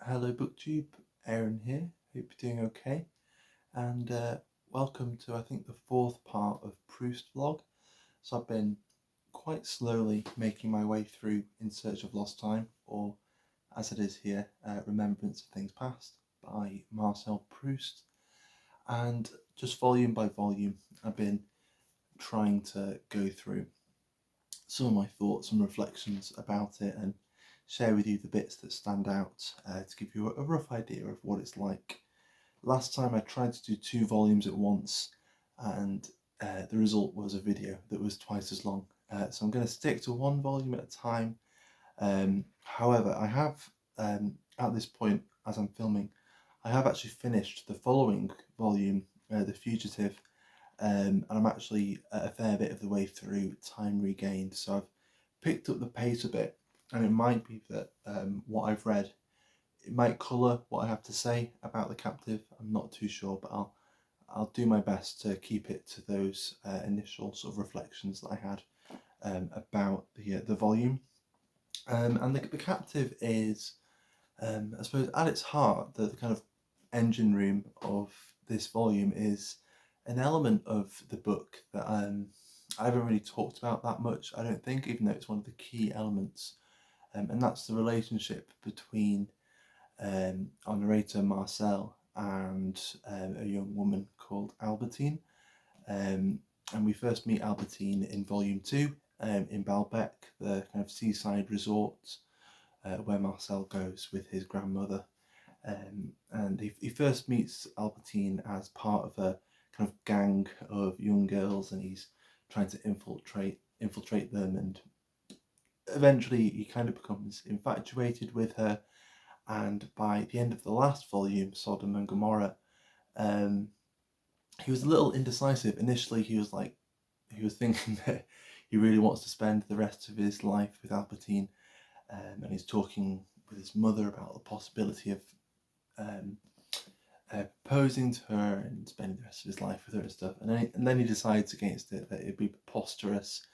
Hello booktube, Aaron here, hope you're doing okay, and welcome to I think the fourth part of Proust vlog. So I've been quite slowly making my way through In Search of Lost Time, or as it is here, Remembrance of Things Past by Marcel Proust, and just volume by volume I've been trying to go through some of my thoughts and reflections about it and share with you the bits that stand out to give you a rough idea of what it's like. Last time I tried to do 2 volumes at once, and the result was a video that was twice as long. So I'm going to stick to 1 volume at a time. However, I have, at this point, as I'm filming, I have actually finished the following volume, The Fugitive, and I'm actually a fair bit of the way through Time Regained. So I've picked up the pace a bit, and it might be that what I've read, it might colour what I have to say about The Captive. I'm not too sure, but I'll do my best to keep it to those initial sort of reflections that I had about the volume. And the Captive is, I suppose, at its heart, the kind of engine room of this volume is an element of the book that I haven't really talked about that much, I don't think, even though it's one of the key elements. And that's the relationship between our narrator Marcel and a young woman called Albertine. And we first meet Albertine in volume 2 in Baalbek, the kind of seaside resort where Marcel goes with his grandmother. And he first meets Albertine as part of a kind of gang of young girls, and he's trying to infiltrate them, and eventually he kind of becomes infatuated with her. And by the end of the last volume, Sodom and Gomorrah, he was a little indecisive. Initially he was thinking that he really wants to spend the rest of his life with Albertine, and he's talking with his mother about the possibility of proposing to her and spending the rest of his life with her and stuff. And then he decides against it, that it'd be preposterous,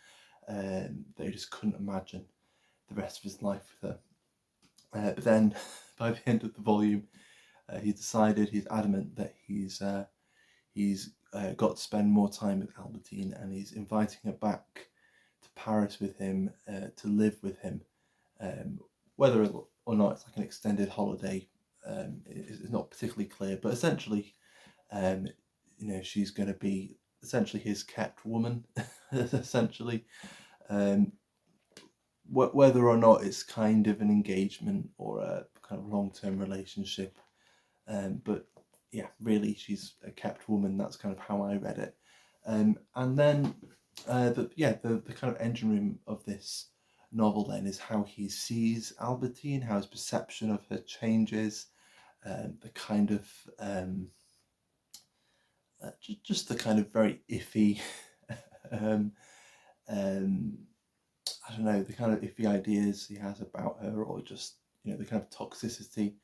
that he just couldn't imagine the rest of his life with her. But then by the end of the volume, he's adamant that he's got to spend more time with Albertine, and he's inviting her back to Paris with him, to live with him. Whether or not it's like an extended holiday is not particularly clear, but essentially, she's going to be essentially his kept woman, essentially. Whether or not it's kind of an engagement or a kind of long-term relationship, but yeah, really, she's a kept woman. That's kind of how I read it. And then the kind of engine room of this novel then is how he sees Albertine, how his perception of her changes, the kind of just the kind of very iffy I don't know, the kind of iffy ideas he has about her, or just, the kind of toxicity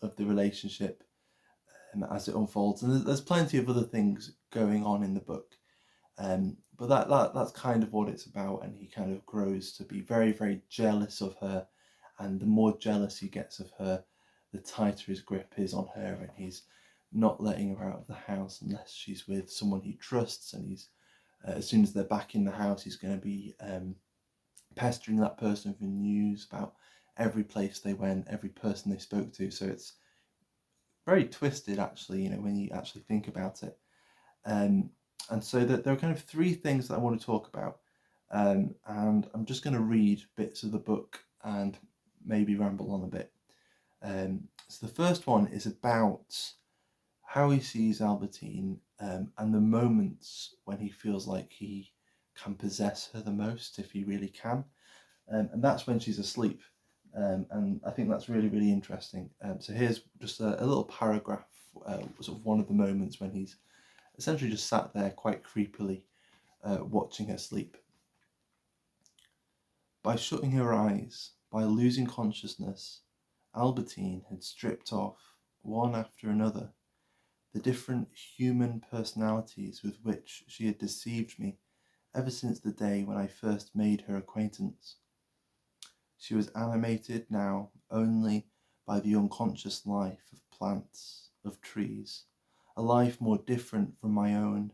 of the relationship as it unfolds. And there's plenty of other things going on in the book, but that's kind of what it's about. And he kind of grows to be very, very jealous of her, and the more jealous he gets of her, the tighter his grip is on her, and he's not letting her out of the house unless she's with someone he trusts. And he's as soon as they're back in the house, he's going to be pestering that person for news about every place they went, every person they spoke to. So it's very twisted, actually, when you actually think about it. And so that there are kind of 3 things that I want to talk about, and I'm just going to read bits of the book and maybe ramble on a bit. So the first one is about how he sees Albertine, and the moments when he feels like he can possess her the most, if he really can, and that's when she's asleep. And I think that's really, really interesting. So here's just a little paragraph, sort of one of the moments when he's essentially just sat there quite creepily, watching her sleep. By shutting her eyes, by losing consciousness, Albertine had stripped off, one after another, the different human personalities with which she had deceived me ever since the day when I first made her acquaintance. She was animated now only by the unconscious life of plants, of trees, a life more different from my own,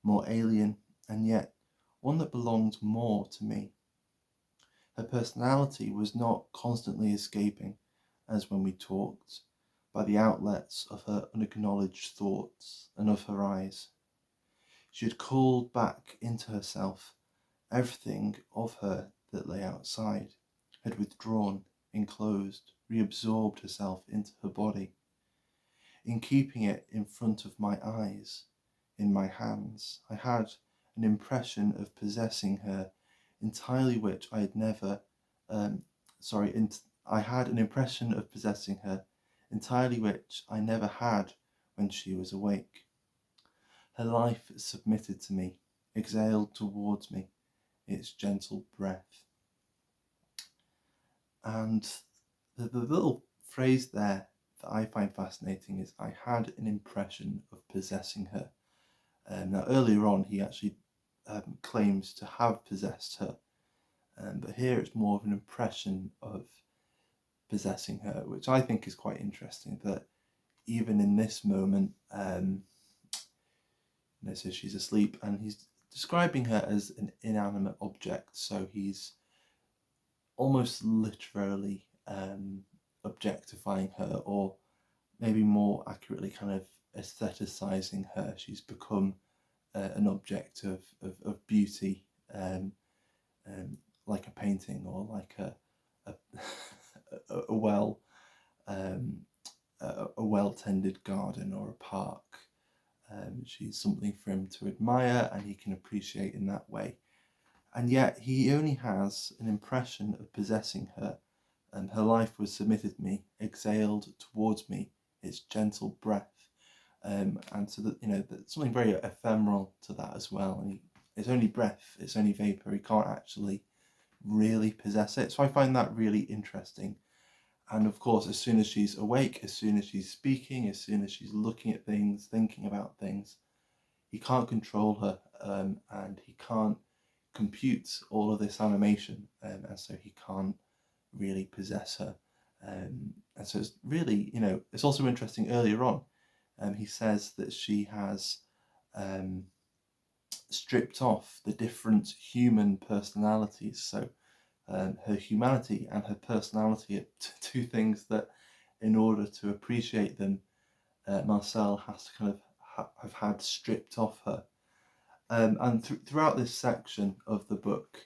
more alien, and yet one that belonged more to me. Her personality was not constantly escaping, as when we talked, by the outlets of her unacknowledged thoughts and of her eyes. She had called back into herself everything of her that lay outside, had withdrawn, enclosed, reabsorbed herself into her body. In keeping it in front of my eyes, in my hands, I had an impression of possessing her entirely which I had never, I had an impression of possessing her entirely which I never had when she was awake. Her life submitted to me, exhaled towards me, its gentle breath. And the little phrase there that I find fascinating is, I had an impression of possessing her. Now earlier on he actually claims to have possessed her, but here it's more of an impression of possessing her, which I think is quite interesting, that even in this moment, so she's asleep and he's describing her as an inanimate object, so he's almost literally objectifying her, or maybe more accurately kind of aestheticizing her. She's become an object of beauty, like a painting, or like a well a well-tended garden or a park. She's something for him to admire and he can appreciate in that way. And yet he only has an impression of possessing her, and her life was submitted to me, exhaled towards me, its gentle breath. And so that, there's something very ephemeral to that as well. And it's only breath, it's only vapor, he can't actually really possess it. So I find that really interesting. And of course, as soon as she's awake, as soon as she's speaking, as soon as she's looking at things, thinking about things, he can't control her, and he can't compute all of this animation, and so he can't really possess her. And so it's really, it's also interesting earlier on, he says that she has stripped off the different human personalities. So her humanity and her personality are two things that, in order to appreciate them, Marcel has to kind of have had stripped off her. And throughout this section of the book,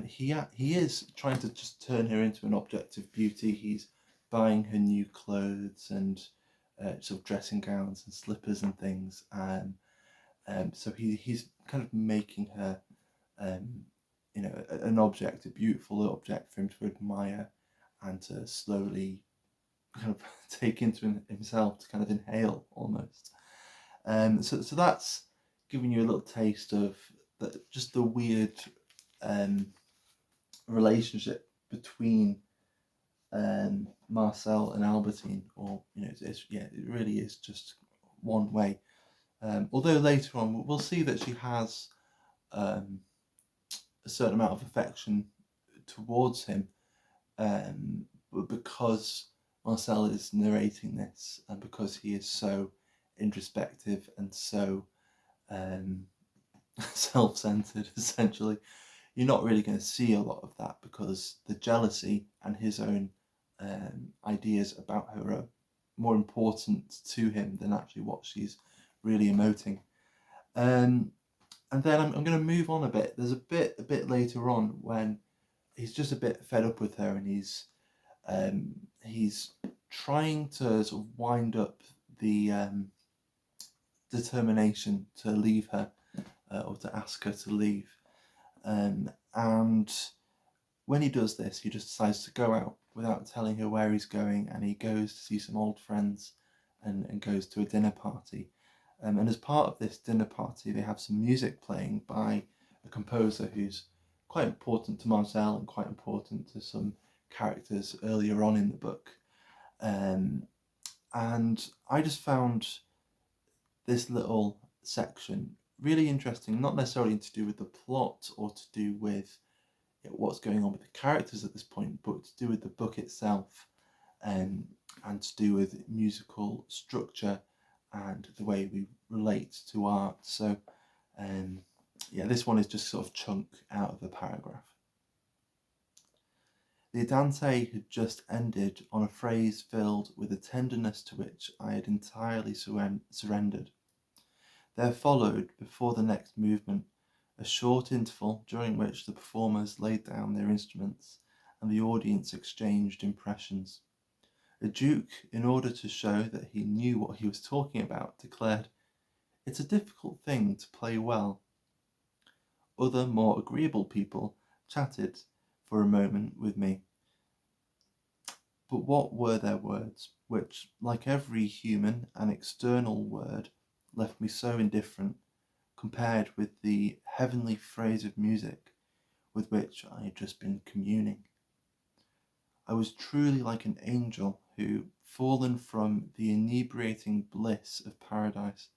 he is trying to just turn her into an object of beauty. He's buying her new clothes and sort of dressing gowns and slippers and things, and so he's kind of making her an object, a beautiful object for him to admire and to slowly kind of take into himself, to kind of inhale almost. So that's giving you a little taste of just the weird relationship between Marcel and Albertine, or it really is just one way. Although later on we'll see that she has a certain amount of affection towards him, but because Marcel is narrating this, and because he is so introspective and so self-centered, essentially, you're not really going to see a lot of that, because the jealousy and his own ideas about her are more important to him than actually what she's really emoting. And then I'm going to move on a bit. There's a bit later on when he's just a bit fed up with her, and he's trying to sort of wind up the determination to leave her, or to ask her to leave. And when he does this, he just decides to go out without telling her where he's going, and he goes to see some old friends and goes to a dinner party. And as part of this dinner party, they have some music playing by a composer who's quite important to Marcel and quite important to some characters earlier on in the book. And I just found this little section really interesting, not necessarily to do with the plot or to do with what's going on with the characters at this point, but to do with the book itself. and to do with musical structure and the way we relate to art. So yeah, this one is just sort of chunked out of a paragraph. The Andante had just ended on a phrase filled with a tenderness to which I had entirely surrendered. There followed, before the next movement, a short interval during which the performers laid down their instruments and the audience exchanged impressions. The Duke, in order to show that he knew what he was talking about, declared, "It's a difficult thing to play well." Other, more agreeable people chatted for a moment with me. But what were their words, which, like every human and external word, left me so indifferent, compared with the heavenly phrase of music with which I had just been communing? I was truly like an angel who, fallen from the inebriating bliss of paradise,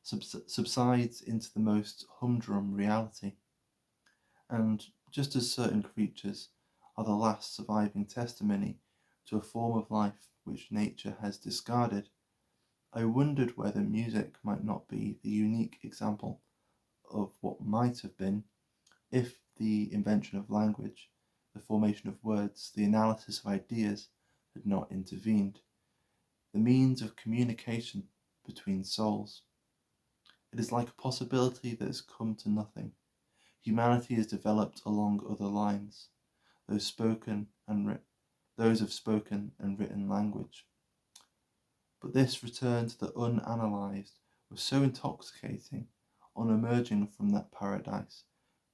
subsides into the most humdrum reality. And just as certain creatures are the last surviving testimony to a form of life which nature has discarded, I wondered whether music might not be the unique example of what might have been if the invention of language, the formation of words, the analysis of ideas had not intervened, the means of communication between souls. It is like a possibility that has come to nothing. Humanity is developed along other lines, those of spoken and written language. But this return to the unanalyzed was so intoxicating. On emerging from that paradise,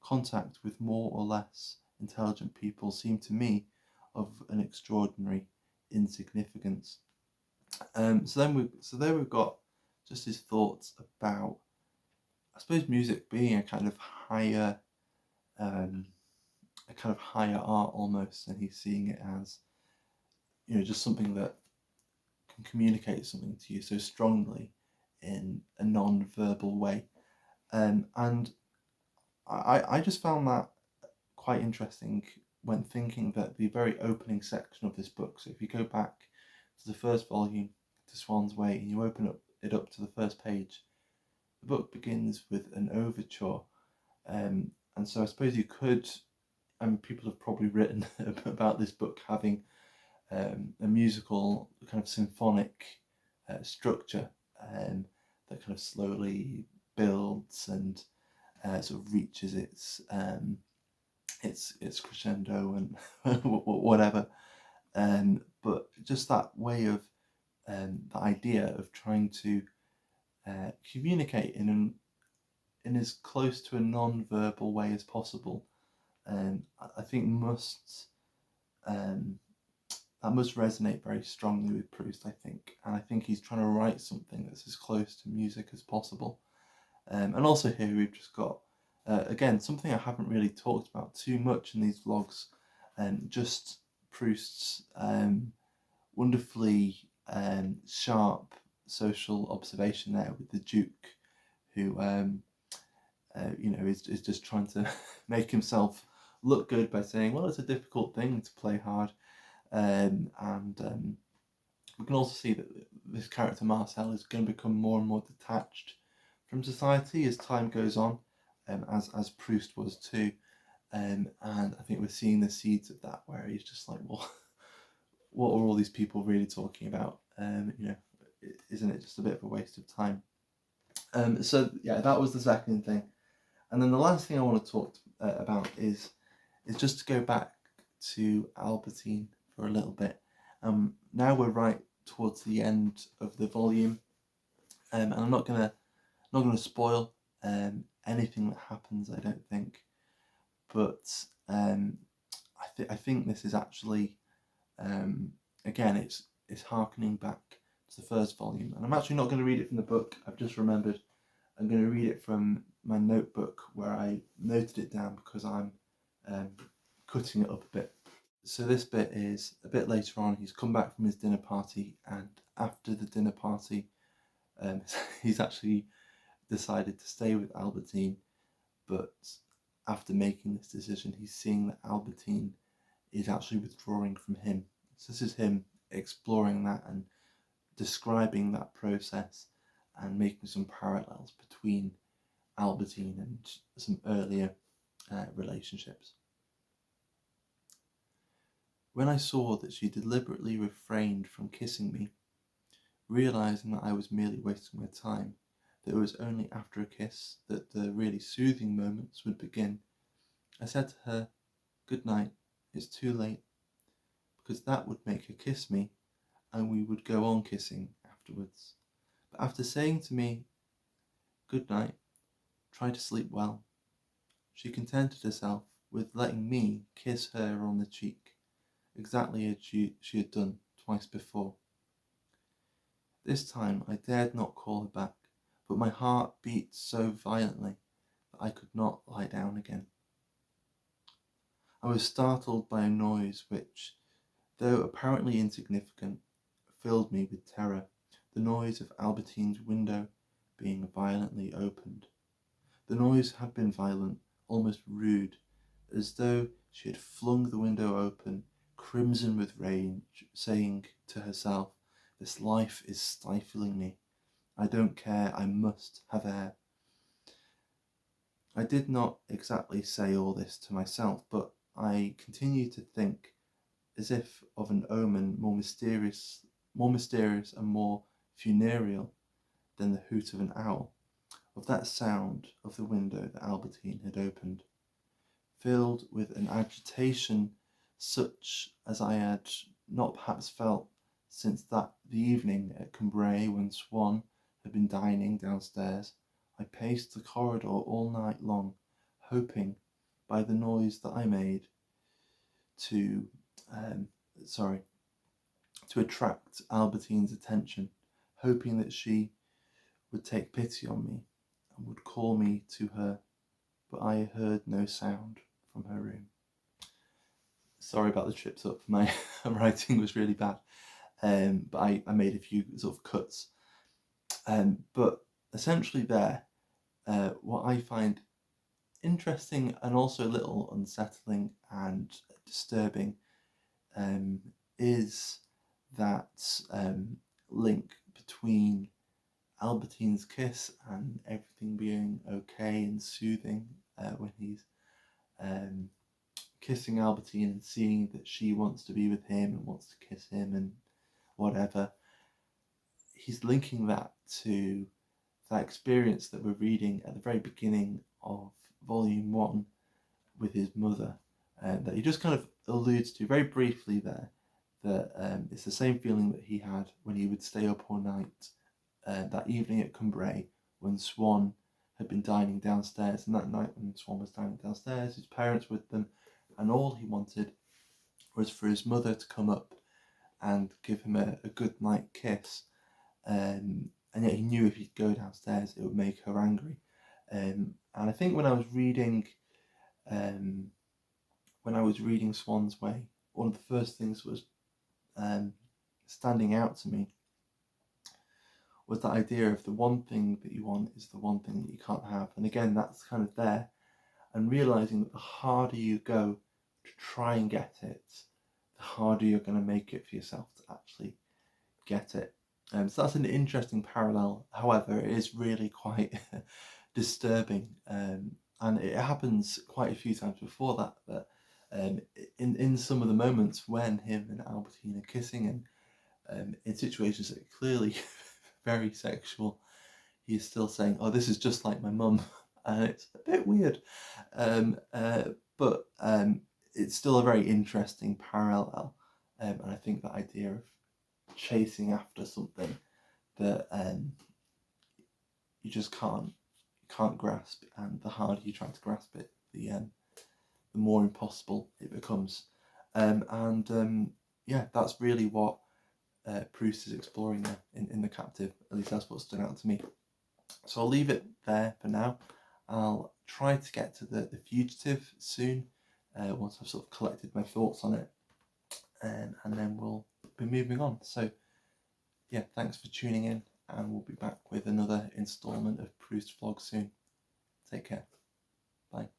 contact with more or less intelligent people seemed to me of an extraordinary insignificance. So there we've got just his thoughts about, I suppose, music being a kind of higher art almost, and he's seeing it as, just something that can communicate something to you so strongly in a non-verbal way. And I just found that quite interesting when thinking that the very opening section of this book, so if you go back to the first volume, to Swan's Way, and you open it up to the first page, the book begins with an overture. And so I suppose you could, and people have probably written about this book having a musical kind of symphonic structure that kind of slowly builds and sort of reaches its crescendo and whatever. But just that way of the idea of trying to communicate in as close to a non-verbal way as possible, I think that must resonate very strongly with Proust, I think. And I think he's trying to write something that's as close to music as possible. And also here we've just got, again, something I haven't really talked about too much in these vlogs, just Proust's wonderfully sharp social observation there with the Duke, who is just trying to make himself look good by saying, well, it's a difficult thing to play hard. We can also see that this character Marcel is going to become more and more detached from society as time goes on, as Proust was too. And I think we're seeing the seeds of that, where he's just like, well, what are all these people really talking about? Isn't it just a bit of a waste of time? So yeah, that was the second thing. And then the last thing I want to talk about is just to go back to Albertine for a little bit. Now we're right towards the end of the volume, and I'm not gonna spoil anything that happens, I don't think. But I think this is actually, again, it's harkening back to the first volume, and I'm actually not going to read it from the book. I've just remembered I'm going to read it from my notebook where I noted it down because I'm cutting it up a bit. So this bit is a bit later on. He's come back from his dinner party, and after the dinner party, he's actually decided to stay with Albertine, but after making this decision, he's seeing that Albertine is actually withdrawing from him. So this is him exploring that and describing that process and making some parallels between Albertine and some earlier relationships. When I saw that she deliberately refrained from kissing me, realising that I was merely wasting my time, that it was only after a kiss that the really soothing moments would begin, I said to her, "Good night, it's too late," because that would make her kiss me, and we would go on kissing afterwards. But after saying to me, "Good night, try to sleep well," she contented herself with letting me kiss her on the cheek, exactly as she had done twice before. This time I dared not call her back, but my heart beat so violently that I could not lie down again. I was startled by a noise which, though apparently insignificant, filled me with terror, the noise of Albertine's window being violently opened. The noise had been violent, almost rude, as though she had flung the window open, crimson with rage, saying to herself, "This life is stifling me. I don't care, I must have air." I did not exactly say all this to myself, but I continued to think, as if of an omen more mysterious and more funereal than the hoot of an owl, of that sound of the window that Albertine had opened, filled with an agitation such as I had not perhaps felt since the evening at Cambrai when Swann had been dining downstairs. I paced the corridor all night long, hoping, by the noise that I made, to attract Albertine's attention, hoping that she would take pity on me and would call me to her, but I heard no sound from her room. Sorry about the trips up, my writing was really bad, but I made a few sort of cuts. But essentially there, what I find interesting and also a little unsettling and disturbing is that link between Albertine's kiss and everything being okay and soothing when he's kissing Albertine and seeing that she wants to be with him and wants to kiss him and whatever. He's linking that to that experience that we're reading at the very beginning of volume 1 with his mother, that he just kind of alludes to very briefly there, that it's the same feeling that he had when he would stay up all night that evening at Cambrai when Swann had been dining downstairs, and that night when Swann was dining downstairs, his parents with them, and all he wanted was for his mother to come up and give him a good night kiss, and yet he knew if he'd go downstairs it would make her angry. And I think when I was reading Swann's Way, one of the first things was standing out to me was the idea of the one thing that you want is the one thing that you can't have. And again, that's kind of there, and realising that the harder you go to try and get it, the harder you're going to make it for yourself to actually get it. So that's an interesting parallel. However, it is really quite disturbing, and it happens quite a few times before that in some of the moments when him and Albertine are kissing, and in situations that are clearly very sexual, he's still saying, "Oh, this is just like my mum," and it's a bit weird, but it's still a very interesting parallel, and I think the idea of chasing after something that you just can't grasp, and the harder you try to grasp it, the more impossible it becomes, yeah, that's really what Proust is exploring there in The Captive. At least that's what stood out to me. So I'll leave it there for now. I'll try to get to the Fugitive soon, once I've sort of collected my thoughts on it, and then we'll be moving on. So yeah, thanks for tuning in, and we'll be back with another instalment of Proust Vlog soon. Take care. Bye.